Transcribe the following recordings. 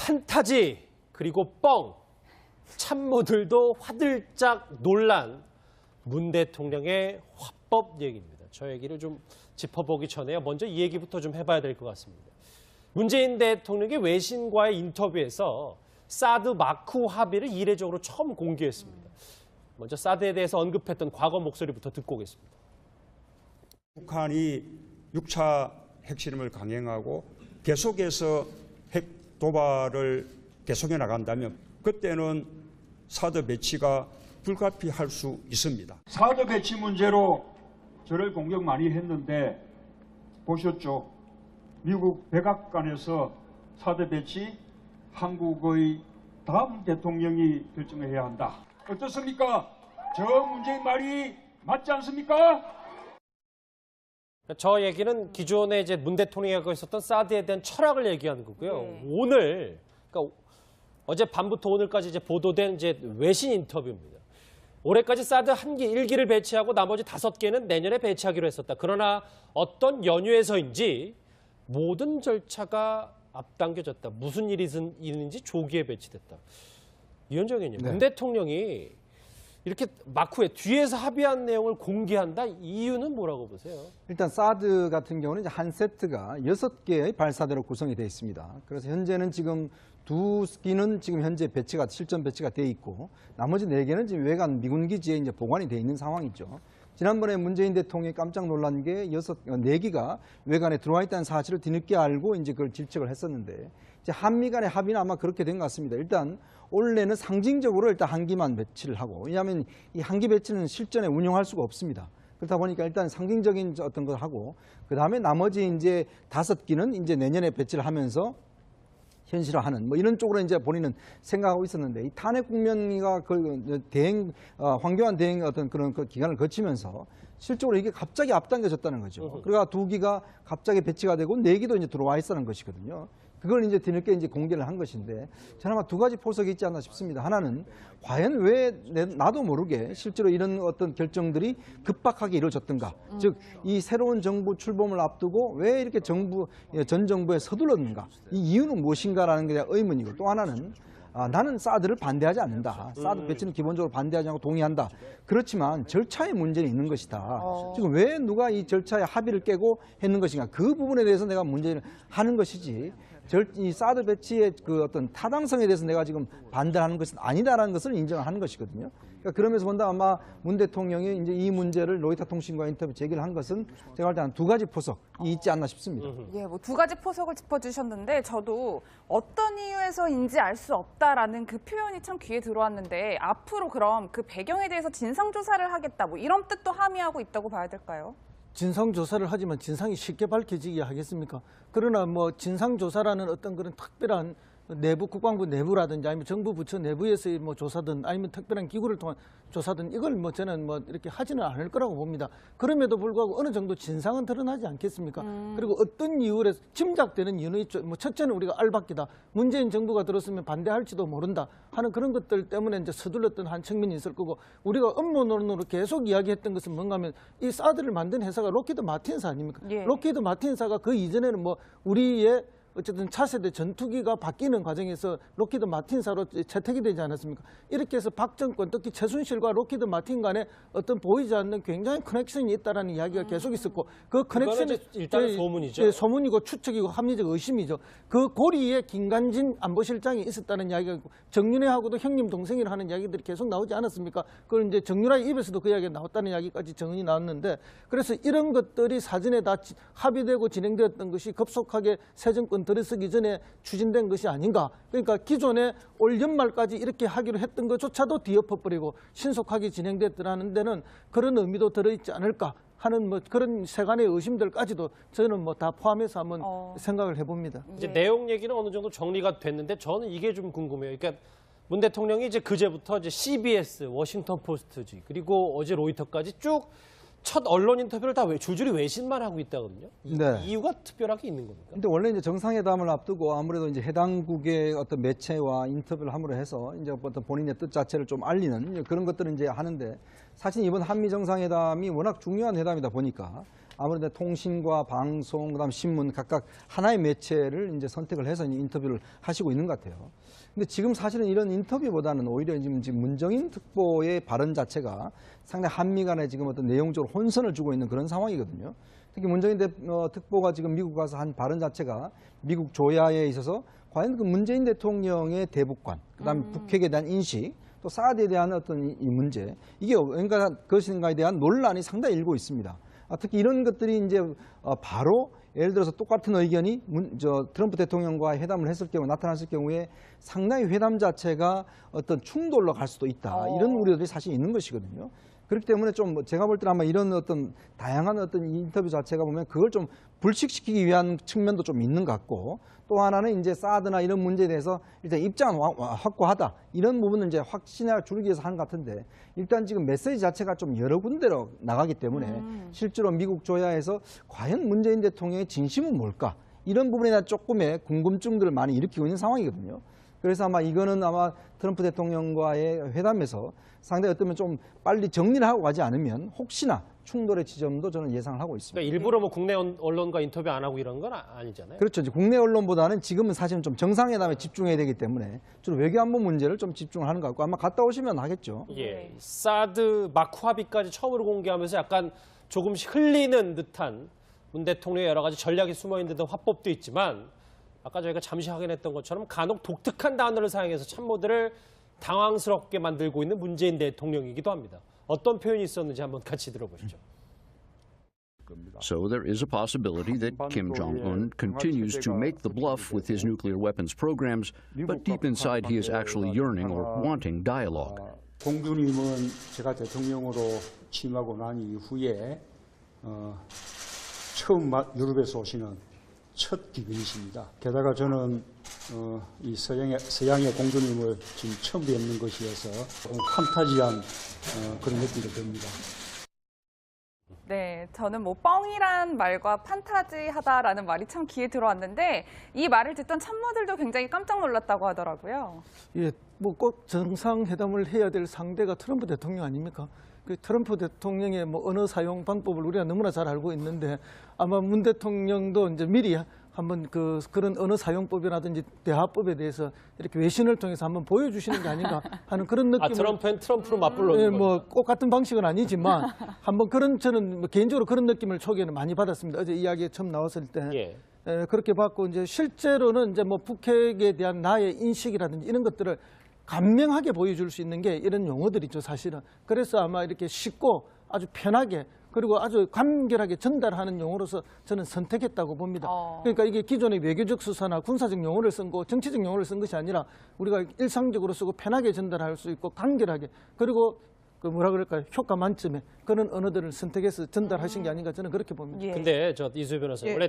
판타지 그리고 뻥 참모들도 화들짝 놀란 문 대통령의 화법 얘기입니다. 저 얘기를 좀 짚어보기 전에요. 먼저 이 얘기부터 좀 해봐야 될 것 같습니다. 문재인 대통령이 외신과의 인터뷰에서 사드 마크 합의를 이례적으로 처음 공개했습니다. 먼저 사드에 대해서 언급했던 과거 목소리부터 듣고 오겠습니다. 북한이 6차 핵실험을 강행하고 계속해서 핵 도발을 계속해 나간다면 그때는 사드 배치가 불가피할 수 있습니다. 사드 배치 문제로 저를 공격 많이 했는데 보셨죠? 미국 백악관에서 사드 배치 한국의 다음 대통령이 결정해야 한다. 어떻습니까? 저 문재인 말이 맞지 않습니까? 저 얘기는 기존에 이제 문 대통령이 하고 있었던 사드에 대한 철학을 얘기하는 거고요. 오늘, 그러니까 어제 밤부터 오늘까지 이제 보도된 이제 외신 인터뷰입니다. 올해까지 사드 1기를 배치하고 나머지 5개는 내년에 배치하기로 했었다. 그러나 어떤 연유에서인지 모든 절차가 앞당겨졌다. 무슨 일이 있는지 조기에 배치됐다. 이현정 의원님, 문 대통령이 이렇게 마크에 뒤에서 합의한 내용을 공개한다? 이유는 뭐라고 보세요? 일단 사드 같은 경우는 이제 한 세트가 6개의 발사대로 구성이 되어 있습니다. 그래서 현재는 지금 2기는 지금 현재 배치가 실전 배치가 되어 있고 나머지 4개는 지금 외관 미군 기지에 이제 보관이 되어 있는 상황이죠. 지난번에 문재인 대통령이 깜짝 놀란 게 4기가 외관에 들어와 있다는 사실을 뒤늦게 알고 이제 그걸 질책을 했었는데 이제 한미 간의 합의는 아마 그렇게 된 것 같습니다. 일단 올해는 상징적으로 일단 1기만 배치를 하고, 왜냐하면 이 1기 배치는 실전에 운용할 수가 없습니다. 그렇다 보니까 일단 상징적인 어떤 걸 하고, 그 다음에 나머지 이제 5기는 이제 내년에 배치를 하면서 현실화하는 뭐 이런 쪽으로 이제 본인은 생각하고 있었는데, 이 탄핵 국면이가 그 대행 황교안 대행 어떤 그런 그 기간을 거치면서 실적으로 이게 갑자기 앞당겨졌다는 거죠. 그러니까 2기가 갑자기 배치가 되고 4기도 이제 들어와 있었는 것이거든요. 그걸 이제 뒤늦게 이제 공개를 한 것인데, 저는 아마 2가지 포석이 있지 않나 싶습니다. 하나는 과연 왜 나도 모르게 실제로 이런 어떤 결정들이 급박하게 이루어졌던가. 즉, 이 새로운 정부 출범을 앞두고 왜 이렇게 전 정부에 서둘렀는가. 이 이유는 무엇인가라는 게 의문이고, 또 하나는 나는 사드를 반대하지 않는다. 사드 배치는 기본적으로 반대하지 않고 동의한다. 그렇지만 절차에 문제는 있는 것이다. 지금 왜 누가 이 절차의 합의를 깨고 했는 것인가. 그 부분에 대해서 내가 문제를 하는 것이지, 이 사드 배치의 그 어떤 타당성에 대해서 내가 지금 반대하는 것은 아니다라는 것을 인정하는 것이거든요. 그러니까 그러면서 본다 아마 문 대통령이 이제 이 문제를 로이터 통신과 인터뷰 제기를 한 것은 제가 볼 때 한 2가지 포석이 있지 않나 싶습니다. 예, 뭐 2가지 포석을 짚어주셨는데 저도 어떤 이유에서인지 알 수 없다라는 그 표현이 참 귀에 들어왔는데, 앞으로 그럼 그 배경에 대해서 진상조사를 하겠다, 뭐 이런 뜻도 함의하고 있다고 봐야 될까요? 진상조사를 하지만 진상이 쉽게 밝혀지게 하겠습니까? 그러나 뭐 진상조사라는 어떤 그런 특별한 내부 국방부 내부라든지 아니면 정부 부처 내부에서의 뭐 조사든 아니면 특별한 기구를 통한 조사든 이걸 뭐 저는 뭐 이렇게 하지는 않을 거라고 봅니다. 그럼에도 불구하고 어느 정도 진상은 드러나지 않겠습니까? 그리고 어떤 이유로 침작되는 이유는 있죠. 뭐 첫째는 우리가 알박기다. 문재인 정부가 들었으면 반대할지도 모른다 하는 그런 것들 때문에 이제 서둘렀던 한 측면이 있을 거고, 우리가 업무론으로 계속 이야기했던 것은 뭔가 하면 이 사드를 만든 회사가 록히드 마틴사 아닙니까? 예. 록히드 마틴사가 그 이전에는 뭐 우리의 어쨌든 차세대 전투기가 바뀌는 과정에서 록히드 마틴사로 채택이 되지 않았습니까? 이렇게 해서 박 정권, 특히 최순실과 록히드 마틴 간에 어떤 보이지 않는 굉장히 커넥션이 있다라는 이야기가 계속 있었고, 그 커넥션이 일단 소문이죠. 소문이고 추측이고 합리적 의심이죠. 그 고리에 김관진 안보실장이 있었다는 이야기가 있고, 정윤회하고도 형님 동생이라 하는 이야기들이 계속 나오지 않았습니까? 그걸 이제 정윤화의 입에서도 그 이야기가 나왔다는 이야기까지 정언이 나왔는데, 그래서 이런 것들이 사전에 다 합의되고 진행되었던 것이 급속하게 새 정권 들어서기 전에 추진된 것이 아닌가. 그러니까 기존에 올 연말까지 이렇게 하기로 했던 것조차도 뒤엎어버리고 신속하게 진행됐더라는 데는 그런 의미도 들어있지 않을까 하는 뭐 그런 세간의 의심들까지도 저는 뭐 다 포함해서 한번 생각을 해봅니다. 이제 내용 얘기는 어느 정도 정리가 됐는데 저는 이게 좀 궁금해요. 그러니까 문 대통령이 이제 그제부터 이제 CBS, 워싱턴 포스트지, 그리고 어제 로이터까지 쭉 첫 언론 인터뷰를 다 줄줄이 외신만 하고 있다거든요. 네. 이유가 특별하게 있는 겁니까? 근데 원래 이제 정상회담을 앞두고 아무래도 이제 해당국의 어떤 매체와 인터뷰를 함으로 해서 이제 어떤 본인의 뜻 자체를 좀 알리는 그런 것들을 이제 하는데, 사실 이번 한미 정상회담이 워낙 중요한 회담이다 보니까 아무래도 통신과 방송, 그다음 신문 각각 하나의 매체를 이제 선택을 해서 인터뷰를 하시고 있는 것 같아요. 근데 지금 사실은 이런 인터뷰보다는 오히려 지금 문정인 특보의 발언 자체가 상당히 한미 간에 지금 어떤 내용적으로 혼선을 주고 있는 그런 상황이거든요. 특히 문정인 특보가 지금 미국 가서 한 발언 자체가 미국 조야에 있어서 과연 그 문재인 대통령의 대북관, 그다음에 북핵에 대한 인식, 또 사드에 대한 어떤 이 문제, 이게 뭔가 그것인가에 대한 논란이 상당히 일고 있습니다. 특히 이런 것들이 이제 바로 예를 들어서 똑같은 의견이 트럼프 대통령과 회담을 했을 경우 나타났을 경우에 상당히 회담 자체가 어떤 충돌로 갈 수도 있다. 이런 우려들이 사실 있는 것이거든요. 그렇기 때문에 좀 제가 볼 때는 아마 이런 어떤 다양한 어떤 인터뷰 자체가 보면 그걸 좀 불식시키기 위한 측면도 좀 있는 것 같고, 또 하나는 이제 사드나 이런 문제에 대해서 일단 입장은 확고하다. 이런 부분은 이제 확신을 주기 위해서 하는 것 같은데, 일단 지금 메시지 자체가 좀 여러 군데로 나가기 때문에 실제로 미국 조야에서 과연 문재인 대통령의 진심은 뭘까? 이런 부분에 대한 조금의 궁금증들을 많이 일으키고 있는 상황이거든요. 그래서 아마 이거는 아마 트럼프 대통령과의 회담에서 상당히 어쩌면 좀 빨리 정리를 하고 가지 않으면 혹시나 충돌의 지점도 저는 예상을 하고 있습니다. 그러니까 일부러 뭐 국내 언론과 인터뷰 안 하고 이런 건 아니잖아요. 그렇죠. 이제 국내 언론보다는 지금은 사실은 좀 정상회담에 집중해야 되기 때문에 주로 외교안보 문제를 좀 집중을 하는 것 같고, 아마 갔다 오시면 하겠죠. 예, 사드 마크 합의까지 처음으로 공개하면서 약간 조금씩 흘리는 듯한 문 대통령의 여러 가지 전략이 숨어있는 듯한 화법도 있지만, 아까 저희가 잠시 확인했던 것처럼 간혹 독특한 단어를 사용해서 참모들을 당황스럽게 만들고 있는 문재인 대통령이기도 합니다. 어떤 표현이 있었는지 한번 같이 들어보시죠. So there is a possibility that Kim Jong-un continues to make the bluff with his nuclear weapons programs, but deep inside he is actually yearning or wanting dialogue. 공주님은 제가 대통령으로 취임하고 난 이후에 처음 유럽에서 오시는 첫 귀빈이십니다. 게다가 저는 이 서양의 공주님을 지금 처음 뵙는 것이어서 판타지한 그런 느낌이 듭니다. 네, 저는 뭐 뻥이란 말과 판타지하다라는 말이 참 귀에 들어왔는데, 이 말을 듣던 참모들도 굉장히 깜짝 놀랐다고 하더라고요. 예, 뭐 꼭 정상회담을 해야 될 상대가 트럼프 대통령 아닙니까? 그 트럼프 대통령의 뭐 언어 사용 방법을 우리가 너무나 잘 알고 있는데, 아마 문 대통령도 이제 미리 한번 그런 언어 사용법이라든지 대화법에 대해서 이렇게 외신을 통해서 한번 보여주시는 게 아닌가 하는 그런 느낌을. 트럼프는 트럼프로 맞불러는 거죠. 뭐 꼭 같은 방식은 아니지만 한번 저는 뭐 개인적으로 그런 느낌을 초기에는 많이 받았습니다. 어제 이야기에 처음 나왔을 때. 예. 그렇게 받고, 이제 실제로는 이제 뭐 북핵에 대한 나의 인식이라든지 이런 것들을 간명하게 보여줄 수 있는 게 이런 용어들이죠, 사실은. 그래서 아마 이렇게 쉽고 아주 편하게 그리고 아주 간결하게 전달하는 용어로서 저는 선택했다고 봅니다. 그러니까 이게 기존의 외교적 수사나 군사적 용어를 쓴 거, 정치적 용어를 쓴 것이 아니라 우리가 일상적으로 쓰고 편하게 전달할 수 있고 간결하게, 그리고 그 뭐라 그럴까요? 효과 만점에 그런 언어들을 선택해서 전달하신 게 아닌가 저는 그렇게 봅니다. 예. 근데 이수희 변호사님, 원래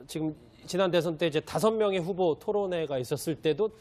지금 지난 대선 때 이제 5명의 후보 토론회가 있었을 때도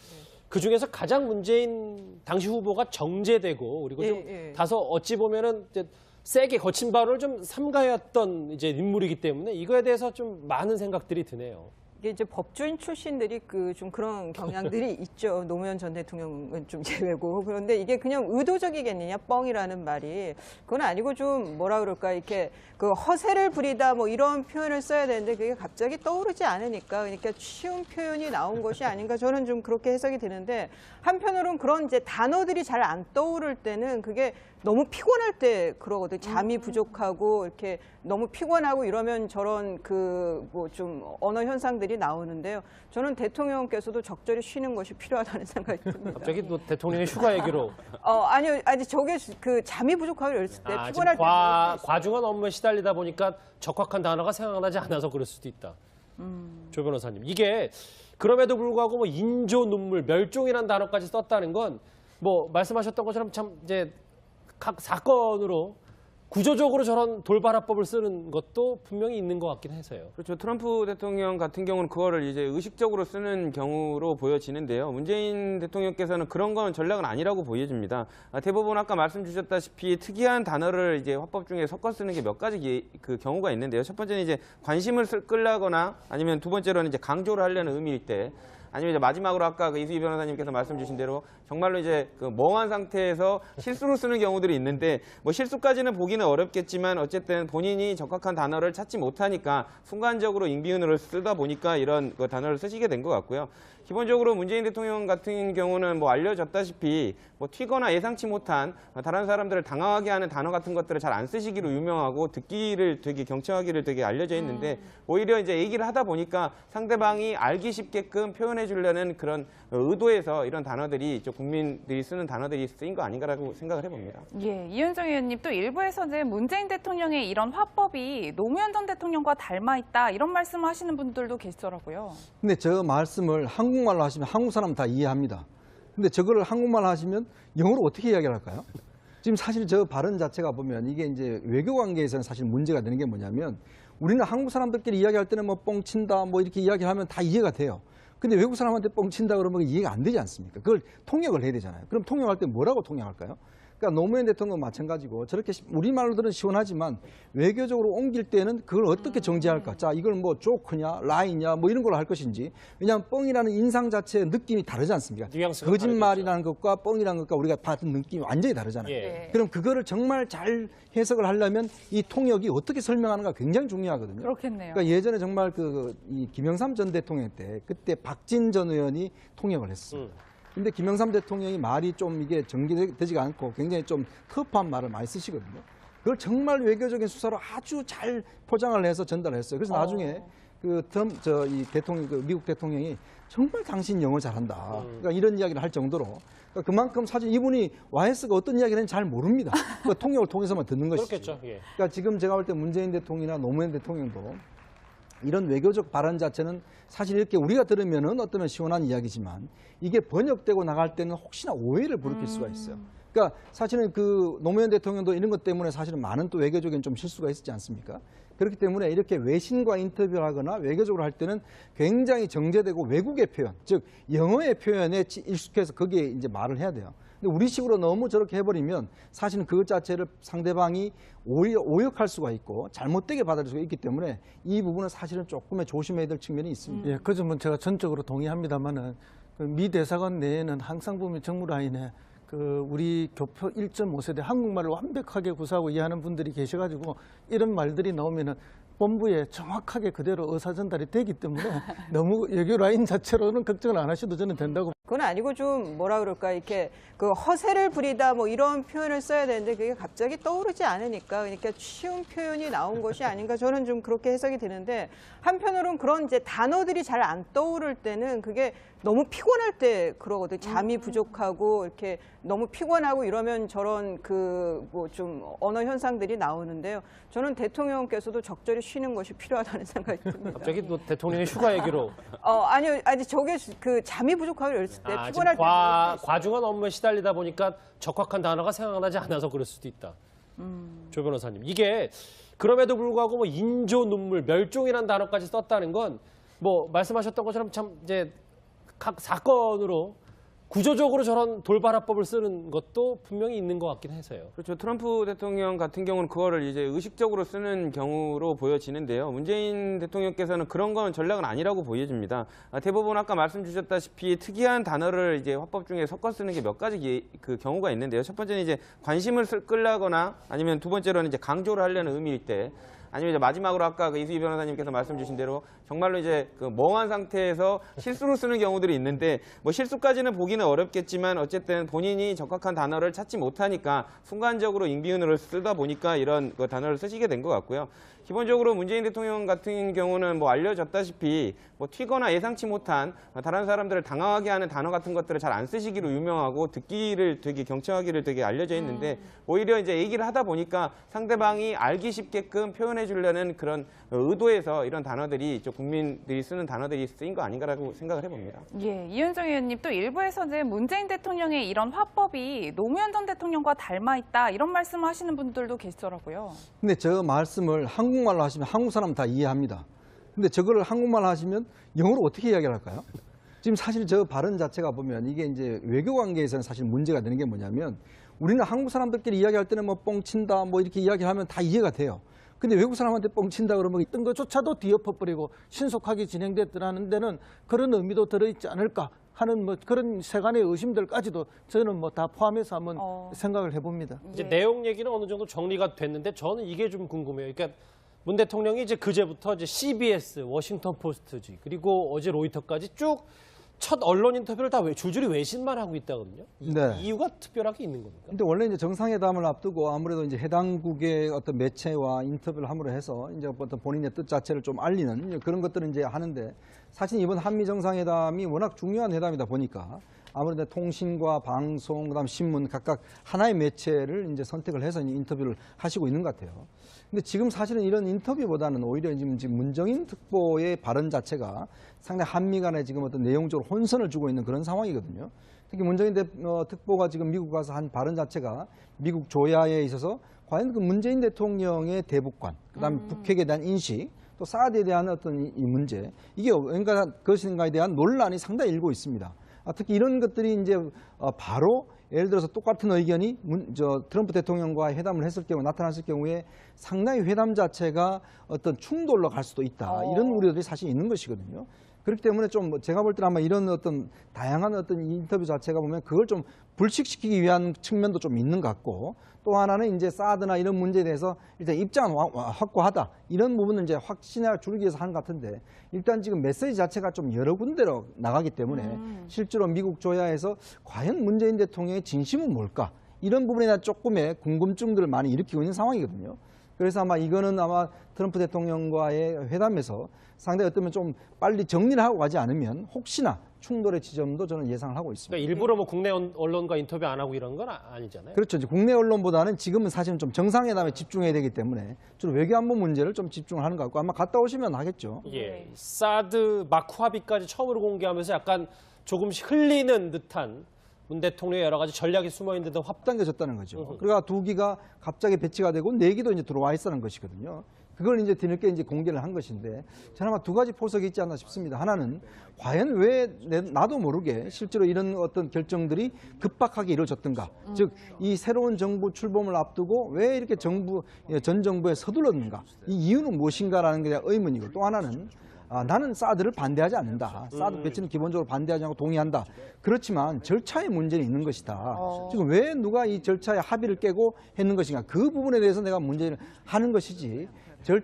그 중에서 가장 문재인 당시 후보가 정제되고, 그리고 좀 다소 어찌 보면은 이제 세게 거친 발언을 좀 삼가했던 이제 인물이기 때문에 이거에 대해서 좀 많은 생각들이 드네요. 이게 이제 법조인 출신들이 좀 그런 경향들이 있죠. 노무현 전 대통령은 좀 제외고. 그런데 이게 그냥 의도적이겠느냐, 뻥이라는 말이. 그건 아니고 좀 뭐라 그럴까, 이렇게 그 허세를 부리다 뭐 이런 표현을 써야 되는데 그게 갑자기 떠오르지 않으니까, 그러니까 쉬운 표현이 나온 것이 아닌가, 저는 좀 그렇게 해석이 되는데, 한편으로는 그런 이제 단어들이 잘 안 떠오를 때는 그게 너무 피곤할 때 그러거든요. 잠이 부족하고 이렇게 너무 피곤하고 이러면 저런 뭐 좀 언어 현상들이 나오는데요. 저는 대통령께서도 적절히 쉬는 것이 필요하다는 생각이 듭니다. 갑자기 또 대통령의 휴가 얘기로. 아니요, 저게 그 잠이 부족하고 이랬을 때 피곤할 때 과중한 업무에 시달리다 보니까 적확한 단어가 생각나지 않아서 그럴 수도 있다. 조 변호사님, 이게 그럼에도 불구하고 뭐 인조 눈물, 멸종이라는 단어까지 썼다는 건 뭐 말씀하셨던 것처럼 참 이제 각 사건으로 구조적으로 저런 돌발화법을 쓰는 것도 분명히 있는 것 같긴 해서요. 그렇죠. 트럼프 대통령 같은 경우는 그거를 이제 의식적으로 쓰는 경우로 보여지는데요. 문재인 대통령께서는 그런 건 전략은 아니라고 보여집니다. 대부분 아까 말씀 주셨다시피 특이한 단어를 이제 화법 중에 섞어 쓰는 게 몇 가지 그 경우가 있는데요. 첫 번째는 이제 관심을 끌려거나 아니면 두 번째로는 이제 강조를 하려는 의미일 때, 아니면 이제 마지막으로 아까 그 이수희 변호사님께서 말씀 주신 대로 정말로 이제 그 멍한 상태에서 실수로 쓰는 경우들이 있는데 뭐 실수까지는 보기는 어렵겠지만 어쨌든 본인이 적합한 단어를 찾지 못하니까 순간적으로 잉비은어를 쓰다 보니까 이런 그 단어를 쓰시게 된 것 같고요. 기본적으로 문재인 대통령 같은 경우는 뭐 알려졌다시피 뭐 튀거나 예상치 못한 다른 사람들을 당황하게 하는 단어 같은 것들을 잘 안 쓰시기로 유명하고 듣기를 되게 경청하기를 되게 알려져 있는데 오히려 이제 얘기를 하다 보니까 상대방이 알기 쉽게끔 표현해 주려는 그런 의도에서 이런 단어들이 좀 국민들이 쓰는 단어들이 쓰인 거 아닌가라고 생각을 해봅니다. 예, 이현정 의원님 또 일부에서는 문재인 대통령의 이런 화법이 노무현 전 대통령과 닮아 있다 이런 말씀을 하시는 분들도 계시더라고요. 근데 저 말씀을 한국말로 하시면 한국 사람 다 이해합니다. 근데 저거를 한국말로 하시면 영어로 어떻게 이야기를 할까요? 지금 사실 저 발언 자체가 보면 이게 이제 외교 관계에서는 사실 문제가 되는 게 뭐냐면 우리는 한국 사람들끼리 이야기할 때는 뭐 뻥친다 뭐 이렇게 이야기하면 다 이해가 돼요. 근데 외국 사람한테 뻥친다 그러면 이해가 안 되지 않습니까? 그걸 통역을 해야 되잖아요. 그럼 통역할 때 뭐라고 통역할까요? 그러니까 노무현 대통령도 마찬가지고 저렇게 우리말로들은 시원하지만 외교적으로 옮길 때는 그걸 어떻게 정제할까? 자, 이걸 뭐 조크냐, 라이냐 뭐 이런 걸로 할 것인지. 왜냐하면 뻥이라는 인상 자체의 느낌이 다르지 않습니까? 뉘앙스가 거짓말이라는 것과 뻥이라는 것과 우리가 받은 느낌이 완전히 다르잖아요. 예. 그럼 그거를 정말 잘 해석을 하려면 이 통역이 어떻게 설명하는가 굉장히 중요하거든요. 그렇겠네요. 그러니까 예전에 정말 이 김영삼 전 대통령 때 그때 박진 전 의원이 통역을 했습니다. 근데 김영삼 대통령이 말이 좀 이게 정리되지가 않고 굉장히 좀 터프한 말을 많이 쓰시거든요. 그걸 정말 외교적인 수사로 아주 잘 포장을 해서 전달을 했어요. 그래서 나중에 이 대통령, 미국 대통령이 정말 당신 영어 잘한다. 그러니까 이런 이야기를 할 정도로 그러니까 그만큼 사실 이분이 YS가 어떤 이야기를 했는지 잘 모릅니다. 그러니까 통역을 통해서만 듣는 것이죠. 그렇겠죠. 예. 그러니까 지금 제가 볼 때 문재인 대통령이나 노무현 대통령도 이런 외교적 발언 자체는 사실 이렇게 우리가 들으면은 어떠면 시원한 이야기지만 이게 번역되고 나갈 때는 혹시나 오해를 부르킬 수가 있어요. 그러니까 사실은 그 노무현 대통령도 이런 것 때문에 사실은 많은 또 외교적인 좀 실수가 있었지 않습니까? 그렇기 때문에 이렇게 외신과 인터뷰를 하거나 외교적으로 할 때는 굉장히 정제되고 외국의 표현, 즉 영어의 표현에 익숙해서 거기에 이제 말을 해야 돼요. 근데 우리식으로 너무 저렇게 해버리면 사실은 그것 자체를 상대방이 오히려 오역할 수가 있고 잘못되게 받아들일 수가 있기 때문에 이 부분은 사실은 조금의 조심해야 될 측면이 있습니다. 예, 그 점은 제가 전적으로 동의합니다만은 그 미 대사관 내에는 항상 보면 정무라인에 그 우리 교표 1.5세대 한국말을 완벽하게 구사하고 이해하는 분들이 계셔가지고 이런 말들이 나오면은 본부에 정확하게 그대로 의사 전달이 되기 때문에 너무 외교 라인 자체로는 걱정을 안 하셔도 저는 된다고. 그건 아니고 좀 뭐라 그럴까 이렇게 그 허세를 부리다 뭐 이런 표현을 써야 되는데 그게 갑자기 떠오르지 않으니까 그러니까 쉬운 표현이 나온 것이 아닌가 저는 좀 그렇게 해석이 되는데 한편으로는 그런 이제 단어들이 잘 안 떠오를 때는 그게 너무 피곤할 때 그러거든. 잠이 부족하고 이렇게 너무 피곤하고 이러면 저런 그 뭐 좀 언어 현상들이 나오는데요. 저는 대통령께서도 적절히 쉬는 것이 필요하다는 생각이 듭니다. 갑자기 또 대통령의 휴가 얘기로. 아니요, 아니 저게 그 잠이 부족하고 이랬을 때 지금 피곤할 때 과중한 업무에 시달리다 보니까 적확한 단어가 생각나지 않아서 그럴 수도 있다. 조 변호사님. 이게 그럼에도 불구하고 뭐 인조 눈물, 멸종이라는 단어까지 썼다는 건 뭐 말씀하셨던 것처럼 참 이제 각 사건으로 구조적으로 저런 돌발화법을 쓰는 것도 분명히 있는 것 같긴 해서요. 그렇죠. 트럼프 대통령 같은 경우는 그거를 이제 의식적으로 쓰는 경우로 보여지는데요. 문재인 대통령께서는 그런 건 전략은 아니라고 보여집니다. 대부분 아까 말씀 주셨다시피 특이한 단어를 이제 화법 중에 섞어 쓰는 게 몇 가지 그 경우가 있는데요. 첫 번째는 이제 관심을 끌려거나 아니면 두 번째로는 이제 강조를 하려는 의미일 때 아니면 이제 마지막으로 아까 그 이수희 변호사님께서 말씀 주신 대로 정말로 이제 그 멍한 상태에서 실수로 쓰는 경우들이 있는데 뭐 실수까지는 보기는 어렵겠지만 어쨌든 본인이 적합한 단어를 찾지 못하니까 순간적으로 잉비은어를 쓰다 보니까 이런 그 단어를 쓰시게 된 것 같고요. 기본적으로 문재인 대통령 같은 경우는 뭐 알려졌다시피 뭐 튀거나 예상치 못한 다른 사람들을 당황하게 하는 단어 같은 것들을 잘 안 쓰시기로 유명하고 듣기를 되게 경청하기를 되게 알려져 있는데 오히려 이제 얘기를 하다 보니까 상대방이 알기 쉽게끔 표현해 주려는 그런 의도에서 이런 단어들이 좀 국민들이 쓰는 단어들이 쓰인 거 아닌가라고 생각을 해봅니다. 예, 이현정 의원님 또 일부에서는 문재인 대통령의 이런 화법이 노무현 전 대통령과 닮아 있다 이런 말씀을 하시는 분들도 계시더라고요. 근데 저 말씀을 한국말로 하시면 한국 사람 다 이해합니다. 근데 저거를 한국말로 하시면 영어로 어떻게 이야기를 할까요? 지금 사실 저 발언 자체가 보면 이게 이제 외교 관계에서는 사실 문제가 되는 게 뭐냐면 우리는 한국 사람들끼리 이야기할 때는 뭐 뻥친다 뭐 이렇게 이야기하면 다 이해가 돼요. 근데 외국 사람한테 뻥친다 그러면 있던 것조차도 뒤엎어버리고 신속하게 진행됐더라는 데는 그런 의미도 들어있지 않을까 하는 뭐 그런 세간의 의심들까지도 저는 뭐 다 포함해서 한번 생각을 해봅니다. 이제 내용 얘기는 어느 정도 정리가 됐는데 저는 이게 좀 궁금해요. 그러니까 문 대통령이 이제 그제부터 이제 CBS, 워싱턴 포스트지 그리고 어제 로이터까지 쭉 첫 언론 인터뷰를 다 줄줄이 외신만 하고 있다거든요. 네. 이유가 특별하게 있는 겁니까? 근데 원래 이제 정상회담을 앞두고 아무래도 이제 해당국의 어떤 매체와 인터뷰를 함으로 해서 이제 어떤 본인의 뜻 자체를 좀 알리는 그런 것들을 이제 하는데 사실 이번 한미 정상회담이 워낙 중요한 회담이다 보니까 아무래도 통신과 방송, 그다음 신문 각각 하나의 매체를 이제 선택을 해서 이제 인터뷰를 하시고 있는 것 같아요. 근데 지금 사실은 이런 인터뷰보다는 오히려 지금 문정인 특보의 발언 자체가 상당히 한미 간에 지금 어떤 내용적으로 혼선을 주고 있는 그런 상황이거든요. 특히 문정인 특보가 지금 미국 가서 한 발언 자체가 미국 조야에 있어서 과연 그 문재인 대통령의 대북관, 그다음에 북핵에 대한 인식, 또 사드에 대한 어떤 이 문제, 이게 왠가 그것인가에 대한 논란이 상당히 일고 있습니다. 특히 이런 것들이 이제 바로 예를 들어서 똑같은 의견이 트럼프 대통령과 회담을 했을 경우 나타났을 경우에 상당히 회담 자체가 어떤 충돌로 갈 수도 있다. 이런 우려들이 사실 있는 것이거든요. 그렇기 때문에 좀 제가 볼 때는 아마 이런 어떤 다양한 어떤 인터뷰 자체가 보면 그걸 좀 불식시키기 위한 측면도 좀 있는 것 같고, 또 하나는 이제 사드나 이런 문제에 대해서 일단 입장은 확고하다. 이런 부분은 이제 확신을 주기 위해서 하는 것 같은데, 일단 지금 메시지 자체가 좀 여러 군데로 나가기 때문에 실제로 미국 조야에서 과연 문재인 대통령의 진심은 뭘까? 이런 부분에 대한 조금의 궁금증들을 많이 일으키고 있는 상황이거든요. 그래서 아마 이거는 아마 트럼프 대통령과의 회담에서 상당히 어쩌면 좀 빨리 정리를 하고 가지 않으면 혹시나 충돌의 지점도 저는 예상을 하고 있습니다. 그러니까 일부러 뭐 국내 언론과 인터뷰 안 하고 이런 건 아니잖아요. 그렇죠. 이제 국내 언론보다는 지금은 사실은 좀 정상회담에 집중해야 되기 때문에 주로 외교안보 문제를 좀 집중을 하는 것 같고 아마 갔다 오시면 하겠죠. 예, 사드 마크 합의까지 처음으로 공개하면서 약간 조금씩 흘리는 듯한 문 대통령의 여러 가지 전략이 숨어 있는 듯한 앞당겨졌다는 거죠. 그러니까 2기가 갑자기 배치가 되고 4기도 이제 들어와 있다는 것이거든요. 그걸 이제 뒤늦게 이제 공개를 한 것인데 저는 아마 2가지 포석이 있지 않나 싶습니다. 하나는 과연 왜 나도 모르게 실제로 이런 어떤 결정들이 급박하게 이루어졌던가. 즉 이 새로운 정부 출범을 앞두고 왜 이렇게 전 정부에 서둘렀는가. 이 이유는 무엇인가라는 게 의문이고, 또 하나는 나는 사드를 반대하지 않는다. 사드 배치는 기본적으로 반대하지 않고 동의한다. 그렇지만 절차의 문제는 있는 것이다. 지금 왜 누가 이 절차의 합의를 깨고 했는 것인가. 그 부분에 대해서 내가 문제를 하는 것이지.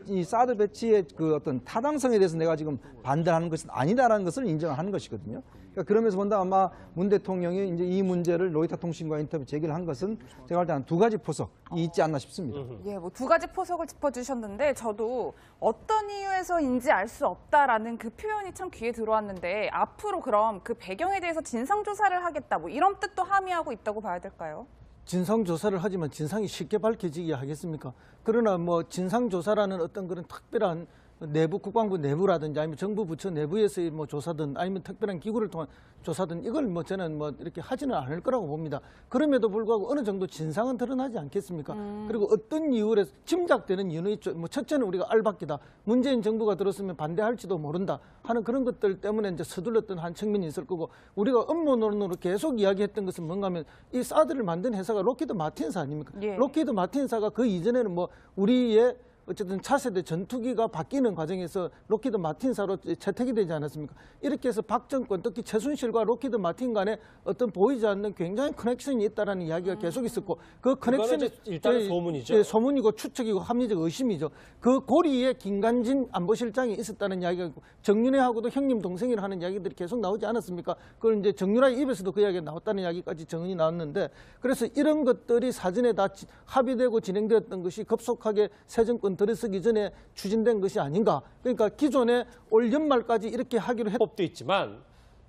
이 사드 배치의 그 어떤 타당성에 대해서 내가 지금 반대하는 것은 아니다라는 것을 인정을 하는 것이거든요. 그러니까 그러면서 본다 아마 문 대통령이 이제 이 문제를 로이터 통신과 인터뷰 제기를 한 것은 제가 볼 때 한 2가지 포석이 있지 않나 싶습니다. 예, 뭐 2가지 포석을 짚어주셨는데 저도 어떤 이유에서인지 알 수 없다라는 그 표현이 참 귀에 들어왔는데 앞으로 그럼 그 배경에 대해서 진상 조사를 하겠다 뭐 이런 뜻도 함의하고 있다고 봐야 될까요? 진상 조사를 하지만 진상이 쉽게 밝혀지게 하겠습니까? 그러나 뭐 진상 조사라는 어떤 그런 특별한 내부 국방부 내부라든지 아니면 정부 부처 내부에서의 뭐 조사든 아니면 특별한 기구를 통한 조사든 이걸 뭐 저는 뭐 이렇게 하지는 않을 거라고 봅니다. 그럼에도 불구하고 어느 정도 진상은 드러나지 않겠습니까? 그리고 어떤 이유로 짐작되는 이유는 있죠. 뭐 첫째는 우리가 알박기다. 문재인 정부가 들었으면 반대할지도 모른다 하는 그런 것들 때문에 이제 서둘렀던 한 측면이 있을 거고, 우리가 업무론으로 계속 이야기했던 것은 뭔가 하면 이 사드를 만든 회사가 록히드 마틴사 아닙니까? 예. 록히드 마틴사가 그 이전에는 뭐 우리의 어쨌든 차세대 전투기가 바뀌는 과정에서 록히드 마틴사로 채택이 되지 않았습니까? 이렇게 해서 박 정권, 특히 최순실과 록히드 마틴 간에 어떤 보이지 않는 굉장히 커넥션이 있다라는 이야기가 계속 있었고, 그 커넥션이 일단은 소문이죠. 예, 소문이고 추측이고 합리적 의심이죠. 그 고리에 김관진 안보실장이 있었다는 이야기가 있고, 정윤회하고도 형님 동생이라 하는 이야기들이 계속 나오지 않았습니까? 그걸 이제 정윤화의 입에서도 그 이야기가 나왔다는 이야기까지 정은이 나왔는데, 그래서 이런 것들이 사전에 다 합의되고 진행되었던 것이 급속하게 새 정권 들어서기 전에 추진된 것이 아닌가. 그러니까 기존에 올 연말까지 이렇게 하기로 했. 법도 있지만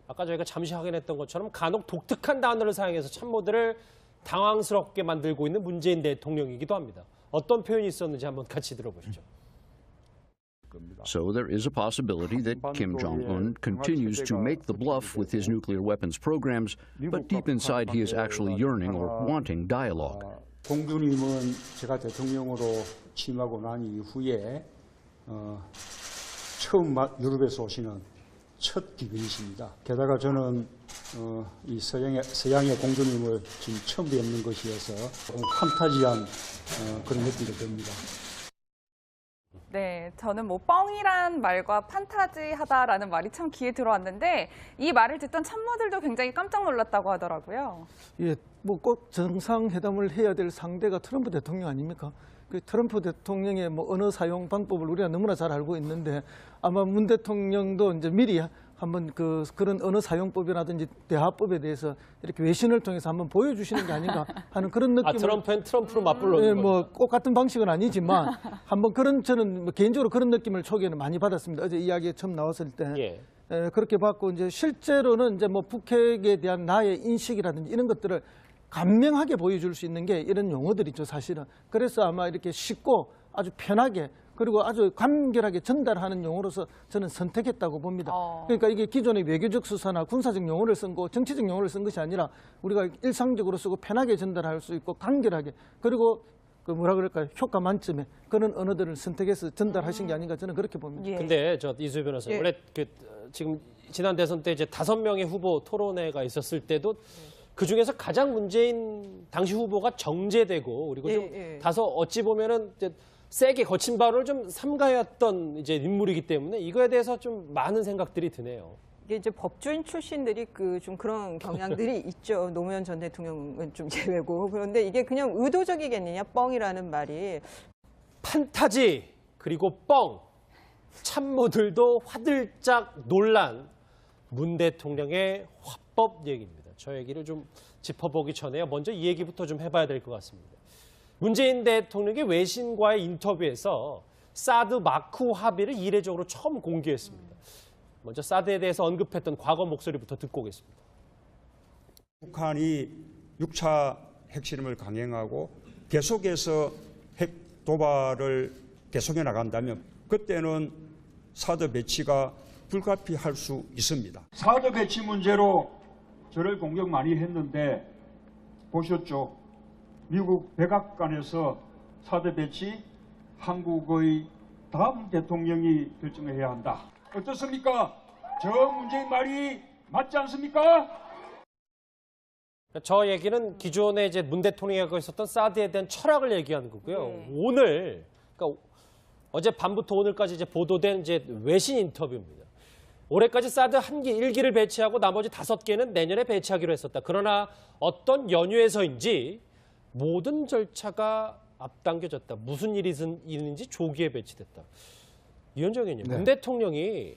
아까 저희가 잠시 확인했던 것처럼 간혹 독특한 단어를 사용해서 참모들을 당황스럽게 만들고 있는 문재인 대통령이기도 합니다. 어떤 표현이 있었는지 한번 같이 들어보시죠. So there is a possibility that Kim Jong-un continues to make the bluff with his nuclear weapons programs, but deep inside he is actually yearning or wanting dialogue. 공주님은 제가 대통령으로 취임하고 난 이후에 처음 유럽에서 오시는 첫 귀빈이십니다. 게다가 저는 이 서양의 공주님을 지금 처음 뵙는 것이어서 판타지한 그런 느낌이 듭니다. 네, 저는 뭐 뻥이란 말과 판타지하다라는 말이 참 귀에 들어왔는데 이 말을 듣던 참모들도 굉장히 깜짝 놀랐다고 하더라고요. 예, 뭐 꼭 정상회담을 해야 될 상대가 트럼프 대통령 아닙니까? 그 트럼프 대통령의 뭐 언어 사용 방법을 우리가 너무나 잘 알고 있는데 아마 문 대통령도 이제 미리 한번 그런 언어 사용법이라든지 대화법에 대해서 이렇게 외신을 통해서 한번 보여주시는 게 아닌가 하는 그런 느낌을. 트럼프는 트럼프로 맞불러. 예, 뭐 꼭 같은 방식은 아니지만 한번 저는 뭐 개인적으로 그런 느낌을 초기에는 많이 받았습니다. 어제 이야기에 처음 나왔을 때. 예. 그렇게 받고 이제 실제로는 이제 뭐 북핵에 대한 나의 인식이라든지 이런 것들을 간명하게 보여줄 수 있는 게 이런 용어들이죠, 사실은. 그래서 아마 이렇게 쉽고 아주 편하게 그리고 아주 간결하게 전달하는 용어로서 저는 선택했다고 봅니다. 그러니까 이게 기존의 외교적 수사나 군사적 용어를 쓴 거, 정치적 용어를 쓴 것이 아니라 우리가 일상적으로 쓰고 편하게 전달할 수 있고 간결하게 그리고 그 뭐라 그럴까요? 효과 만점에 그런 언어들을 선택해서 전달하신 게 아닌가 저는 그렇게 봅니다. 예. 근데 이수희 변호사님, 예. 원래 지금 지난 대선 때 이제 5명의 후보 토론회가 있었을 때도 그 중에서 가장 문재인 당시 후보가 정제되고 그리고 좀 다소 어찌 보면은 이제 세게 거친 발언을 좀 삼가했던 이제 인물이기 때문에 이거에 대해서 좀 많은 생각들이 드네요. 이게 이제 법조인 출신들이 좀 그런 경향들이 있죠. 노무현 전 대통령은 좀 제외고. 그런데 이게 그냥 의도적이겠느냐, 뻥이라는 말이. 판타지 그리고 뻥. 참모들도 화들짝 놀란 문 대통령의 화법 얘기입니다. 저 얘기를 좀 짚어보기 전에요. 먼저 이 얘기부터 좀 해봐야 될 것 같습니다. 문재인 대통령이 외신과의 인터뷰에서 사드 마크 합의를 이례적으로 처음 공개했습니다. 먼저 사드에 대해서 언급했던 과거 목소리부터 듣고 오겠습니다. 북한이 6차 핵실험을 강행하고 계속해서 핵 도발을 계속해 나간다면 그때는 사드 배치가 불가피할 수 있습니다. 사드 배치 문제로 저를 공격 많이 했는데 보셨죠? 미국 백악관에서 사드 배치 한국의 다음 대통령이 결정해야 한다. 어떻습니까? 저 문재인 말이 맞지 않습니까? 저 얘기는 기존에 이제 문 대통령이 하고 있었던 사드에 대한 철학을 얘기하는 거고요. 오늘, 그러니까 어제 밤부터 오늘까지 이제 보도된 이제 외신 인터뷰입니다. 올해까지 사드 1기를 배치하고 나머지 5개는 내년에 배치하기로 했었다. 그러나 어떤 연유에서인지 모든 절차가 앞당겨졌다. 무슨 일이 있는지 조기에 배치됐다. 이현정 의원님, 문 대통령이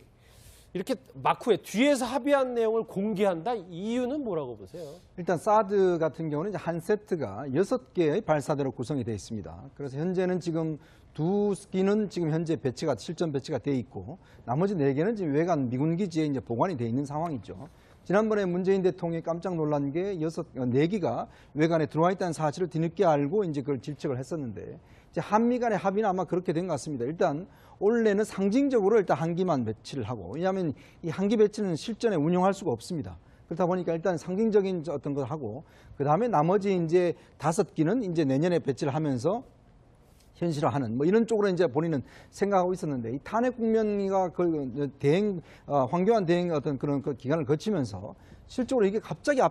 이렇게 마크에 뒤에서 합의한 내용을 공개한다? 이유는 뭐라고 보세요? 일단 사드 같은 경우는 이제 한 세트가 6개의 발사대로 구성이 되어 있습니다. 그래서 현재는 지금 2기는 지금 현재 실전 배치가 되어 있고 나머지 4개는 지금 외관 미군 기지에 이제 보관이 되어 있는 상황이죠. 지난번에 문재인 대통령이 깜짝 놀란 게 4기가 외관에 들어와 있다는 사실을 뒤늦게 알고 이제 그걸 질책을 했었는데 이제 한미 간의 합의는 아마 그렇게 된 것 같습니다. 일단 올해는 상징적으로 일단 1기만 배치를 하고 왜냐하면 이 1기 배치는 실전에 운용할 수가 없습니다. 그렇다 보니까 일단 상징적인 어떤 걸 하고 그 다음에 나머지 이제 5기는 이제 내년에 배치를 하면서 현실화하는 뭐 이런 쪽으로 이제 본인은 생각하고 있었는데 이 탄핵 국면이가 황교안 대행 어떤 그런 그 기간을 거치면서 실적으로 이게 갑자기